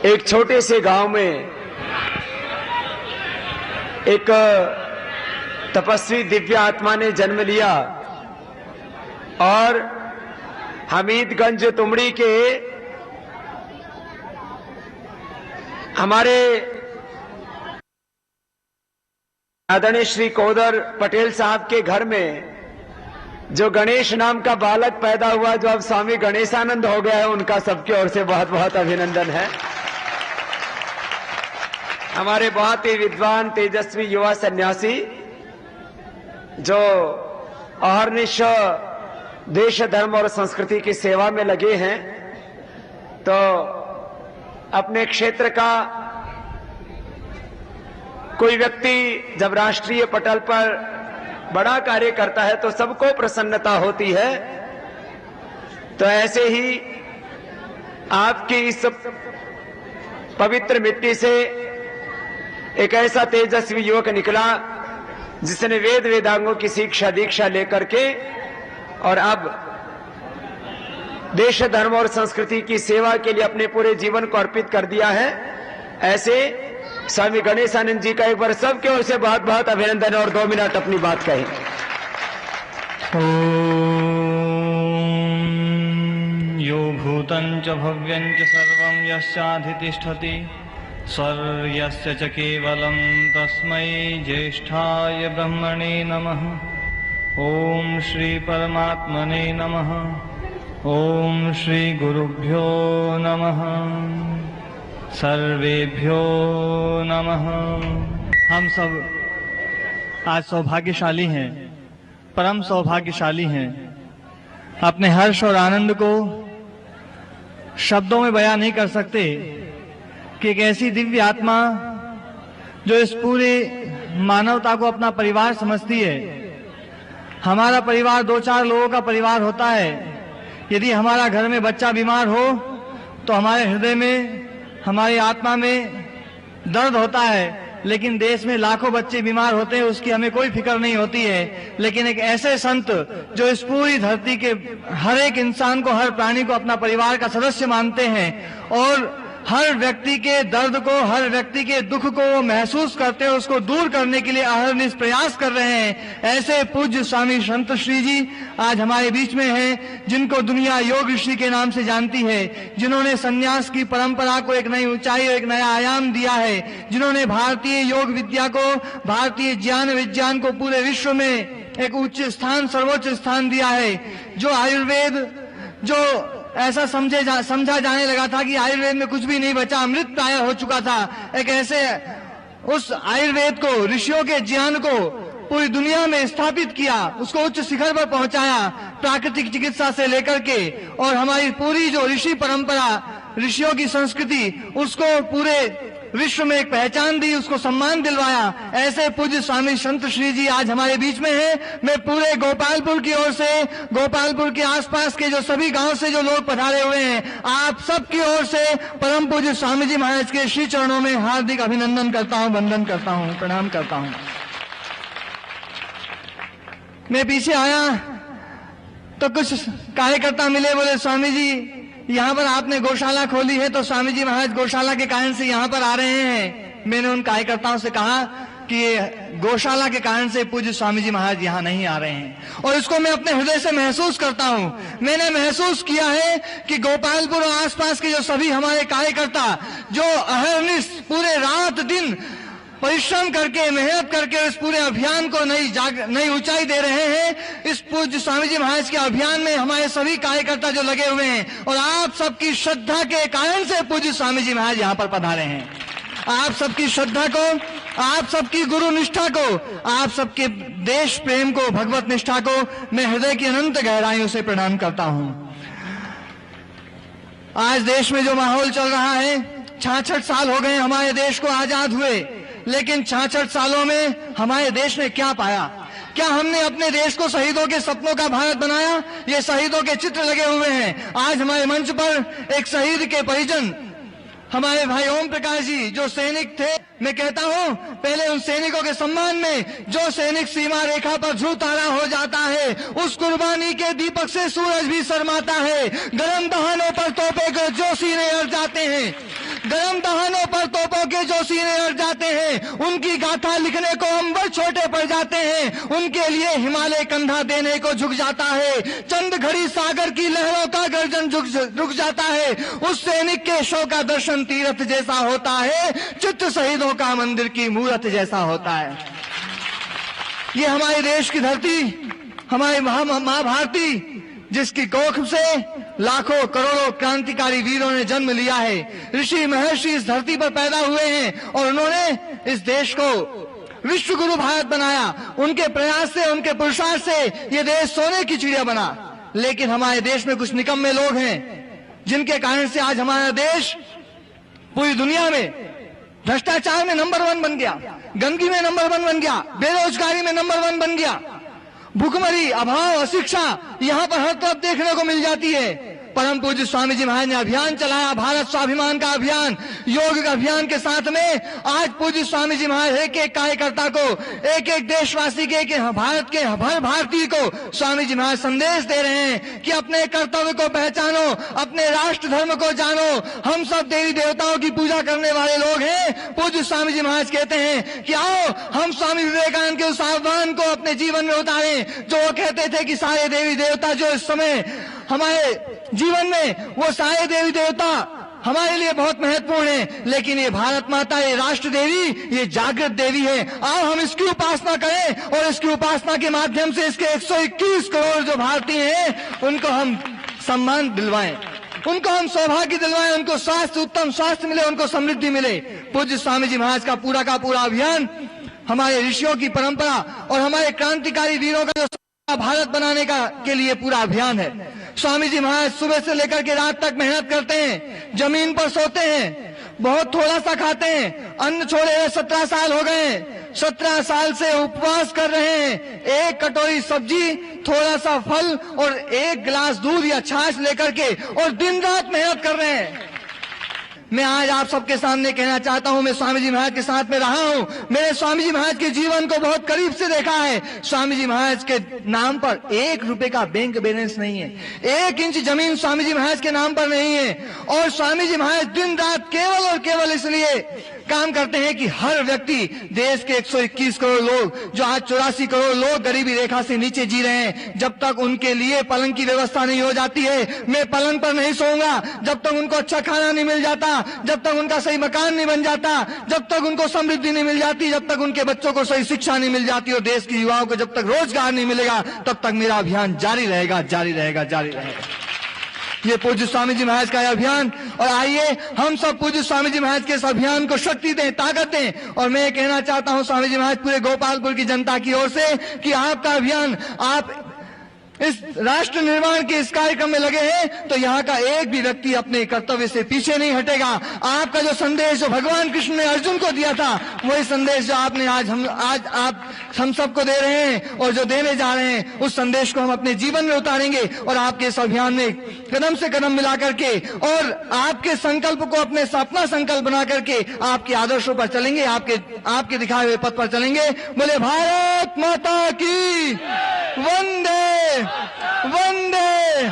एक छोटे से गांव में एक तपस्वी दिव्य आत्मा ने जन्म लिया और हमीदगंज तुमड़ी के हमारे आदरणीय श्री कोदर पटेल साहब के घर में जो गणेश नाम का बालक पैदा हुआ, जो अब स्वामी गणेशानंद हो गया है, उनका सबकी ओर से बहुत बहुत अभिनंदन है। हमारे बहुत ही विद्वान तेजस्वी युवा सन्यासी जो अहर्निश देश धर्म और संस्कृति की सेवा में लगे हैं, तो अपने क्षेत्र का कोई व्यक्ति जब राष्ट्रीय पटल पर बड़ा कार्य करता है तो सबको प्रसन्नता होती है। तो ऐसे ही आपकी इस पवित्र मिट्टी से एक ऐसा तेजस्वी युवक निकला जिसने वेद वेदांगों की शिक्षा दीक्षा लेकर के और अब देश धर्म और संस्कृति की सेवा के लिए अपने पूरे जीवन को अर्पित कर दिया है। ऐसे स्वामी गणेशानंद जी का एक बार सबके ओर से बहुत बहुत अभिनंदन और 2 मिनट अपनी बात कहें। यो भूतं च भव्यं च सर्वं यस्याधितिष्ठति सर्वस्य च केवलं तस्मै ज्येष्ठाय ब्रह्मणे नमः। ओम श्री परमात्मने नमः। ओम श्री गुरुभ्यो नमः। सर्वेभ्यो नमः। हम सब आज सौभाग्यशाली हैं, परम सौभाग्यशाली हैं। अपने हर्ष और आनंद को शब्दों में बयां नहीं कर सकते कि एक ऐसी दिव्य आत्मा जो इस पूरे मानवता को अपना परिवार समझती है। हमारा परिवार 2-4 लोगों का परिवार होता है। यदि हमारा घर में बच्चा बीमार हो तो हमारे हृदय में, हमारी आत्मा में दर्द होता है, लेकिन देश में लाखों बच्चे बीमार होते हैं, उसकी हमें कोई फिक्र नहीं होती है। लेकिन एक ऐसे संत जो इस पूरी धरती के हर एक इंसान को, हर प्राणी को अपना परिवार का सदस्य मानते हैं और हर व्यक्ति के दर्द को, हर व्यक्ति के दुख को वो महसूस करते हैं, उसको दूर करने के लिए अहर्निश प्रयास कर रहे हैं। ऐसे पूज्य स्वामी संत श्री जी आज हमारे बीच में हैं, जिनको दुनिया योग ऋषि के नाम से जानती है, जिन्होंने सन्यास की परंपरा को एक नई ऊंचाई और एक नया आयाम दिया है, जिन्होंने भारतीय योग विद्या को, भारतीय ज्ञान विज्ञान को पूरे विश्व में एक उच्च स्थान, सर्वोच्च स्थान दिया है। जो आयुर्वेद, जो ऐसा समझा जाने लगा था कि आयुर्वेद में कुछ भी नहीं बचा, अमृत प्राय हो चुका था, एक ऐसे उस आयुर्वेद को, ऋषियों के ज्ञान को पूरी दुनिया में स्थापित किया, उसको उच्च शिखर पर पहुंचाया, प्राकृतिक चिकित्सा से लेकर के, और हमारी पूरी जो ऋषि परंपरा, ऋषियों की संस्कृति, उसको पूरे विश्व में एक पहचान दी, उसको सम्मान दिलवाया। ऐसे पूज्य स्वामी संत श्री जी आज हमारे बीच में हैं। मैं पूरे गोपालपुर की ओर से, गोपालपुर के आसपास के जो सभी गांव से जो लोग पधारे हुए हैं, आप सबकी ओर से परम पूज्य स्वामी जी महाराज के श्री चरणों में हार्दिक अभिनंदन करता हूं, वंदन करता हूं, प्रणाम करता हूं। मैं पीछे आया तो कुछ कार्यकर्ता मिले, बोले स्वामी जी यहाँ पर आपने गौशाला खोली है, तो स्वामी जी महाराज गौशाला के कारण से यहाँ पर आ रहे हैं। मैंने उन कार्यकर्ताओं से कहा कि गौशाला के कारण से पूज्य स्वामी जी महाराज यहाँ नहीं आ रहे हैं, और इसको मैं अपने हृदय से महसूस करता हूँ। मैंने महसूस किया है कि गोपालपुर और आसपास के जो सभी हमारे कार्यकर्ता जो अहर्निश पूरे रात दिन परिश्रम करके, मेहनत करके इस पूरे अभियान को नई ऊंचाई दे रहे हैं, इस पूज्य स्वामी जी महाराज के अभियान में हमारे सभी कार्यकर्ता जो लगे हुए हैं, और आप सबकी श्रद्धा के कारण से पूज्य स्वामी जी महाराज यहाँ पर पधारे हैं। आप सबकी श्रद्धा को, आप सबकी गुरु निष्ठा को, आप सबके देश प्रेम को, भगवत निष्ठा को मैं हृदय की अनंत गहराइयों से प्रणाम करता हूं। आज देश में जो माहौल चल रहा है, 66 साल हो गए हमारे देश को आजाद हुए, लेकिन 66 सालों में हमारे देश ने क्या पाया? क्या हमने अपने देश को शहीदों के सपनों का भारत बनाया? ये शहीदों के चित्र लगे हुए हैं। आज हमारे मंच पर एक शहीद के परिजन हमारे भाई ओम प्रकाश जी जो सैनिक थे, मैं कहता हूं पहले उन सैनिकों के सम्मान में, जो सैनिक सीमा रेखा पर ध्रुव तारा हो जाता है, उस कुर्बानी के दीपक से सूरज भी शर्माता है। गरम दहानों पर तोपों के जो सीने अड़ जाते हैं, गरम दहानों पर तोपों के जो सीने अड़ जाते हैं, उनकी गाथा लिखने को अंबर छोटे पड़ जाते हैं, उनके लिए हिमालय कंधा देने को झुक जाता है। चंद घड़ी सागर की लहरों का गर्जन रुक जाता है। उस सैनिक के शव का दर्शन तीर्थ जैसा होता है, चित्त शहीदों का मंदिर की मूर्त जैसा होता है। ये हमारे देश की धरती, हमारी मां भारती, जिसकी कोख से लाखों करोड़ों क्रांतिकारी वीरों ने जन्म लिया है। ऋषि महर्षि इस धरती पर पैदा हुए हैं और उन्होंने इस देश को विश्व गुरु भारत बनाया। उनके प्रयास से, उनके पुरुषार्थ से ये देश सोने की चिड़िया बना। लेकिन हमारे देश में कुछ निकम्मे लोग हैं जिनके कारण से आज हमारा देश पूरी दुनिया में भ्रष्टाचार में नंबर 1 बन गया, गंदगी में नंबर 1 बन गया, बेरोजगारी में नंबर 1 बन गया। भुखमरी, अभाव, अशिक्षा यहाँ पर हर तरफ देखने को मिल जाती है। परम पूज्य स्वामी जी महाराज ने अभियान चलाया, भारत स्वाभिमान का अभियान, योग का अभियान के साथ में आज पूज्य स्वामी जी महाराज एक एक कार्यकर्ता को, एक एक देशवासी के, भारत के हर भारतीय को स्वामी जी महाराज संदेश दे रहे हैं कि अपने कर्तव्य को पहचानो, अपने राष्ट्र धर्म को जानो। हम सब देवी देवताओं की पूजा करने वाले लोग हैं। पूज्य स्वामी जी महाराज कहते हैं कि आओ हम स्वामी विवेकानंद के उस आह्वान को अपने जीवन में उतारें, जो वो कहते थे कि सारे देवी देवता जो इस समय हमारे जीवन में, वो सारे देवी देवता हमारे लिए बहुत महत्वपूर्ण है, लेकिन ये भारत माता, ये राष्ट्र देवी, ये जागृत देवी है। आओ हम इसकी उपासना करें और इसकी उपासना के माध्यम से इसके 121 करोड़ जो भारतीय हैं उनको हम सम्मान दिलवाएं, उनको हम सौभाग्य दिलवाएं, उनको स्वास्थ्य, उत्तम स्वास्थ्य मिले, उनको समृद्धि मिले। पूज्य स्वामी जी महाराज का पूरा अभियान हमारे ऋषियों की परंपरा और हमारे क्रांतिकारी वीरों का भारत बनाने के लिए पूरा अभियान है। स्वामी जी महाराज सुबह से लेकर के रात तक मेहनत करते हैं, जमीन पर सोते हैं, बहुत थोड़ा सा खाते हैं, अन्न छोड़े हुए 17 साल हो गए, 17 साल से उपवास कर रहे हैं। एक कटोरी सब्जी, थोड़ा सा फल और एक गिलास दूध या छाछ लेकर के, और दिन रात मेहनत कर रहे हैं। मैं आज आप सबके सामने कहना चाहता हूं, मैं स्वामी जी महाराज के साथ में रहा हूं, मैंने स्वामी जी महाराज के जीवन को बहुत करीब से देखा है। स्वामी जी महाराज के नाम पर 1 रुपए का बैंक बैलेंस नहीं है, 1 इंच जमीन स्वामी जी महाराज के नाम पर नहीं है। और स्वामी जी महाराज दिन रात केवल और केवल इसलिए काम करते हैं कि हर व्यक्ति, देश के 121 करोड़ लोग, जो आज 84 करोड़ लोग गरीबी रेखा से नीचे जी रहे हैं, जब तक उनके लिए पलंग की व्यवस्था नहीं हो जाती है, मैं पलंग पर नहीं सोऊंगा। जब तक उनको अच्छा खाना नहीं मिल जाता, जब तक उनका सही मकान नहीं बन जाता, जब तक उनको समृद्धि नहीं मिल जाती, जब तक उनके बच्चों को सही शिक्षा नहीं मिल जाती और देश के युवाओं को जब तक रोजगार नहीं मिलेगा, तब तक मेरा अभियान जारी रहेगा, जारी रहेगा, जारी रहेगा। ये पूज्य स्वामी जी महाराज का अभियान, और आइए हम सब पूज्य स्वामी जी महाराज के इस अभियान को शक्ति दें, ताकत दें। और मैं कहना चाहता हूं स्वामी जी महाराज पूरे गोपालपुर की जनता की ओर से कि आपका अभियान, आप इस राष्ट्र निर्माण के इस कार्यक्रम में लगे हैं तो यहाँ का एक भी व्यक्ति अपने कर्तव्य से पीछे नहीं हटेगा। आपका जो संदेश जो भगवान कृष्ण ने अर्जुन को दिया था, वही संदेश जो आपने आज आप हम सबको दे रहे हैं और जो देने जा रहे हैं, उस संदेश को हम अपने जीवन में उतारेंगे और आपके इस अभियान में कदम से कदम मिला करके और आपके संकल्प को अपना संकल्प बना करके आपके आदर्शों पर चलेंगे, आपके दिखाए हुए पथ पर चलेंगे। बोले भारत माता की वंदे वंदे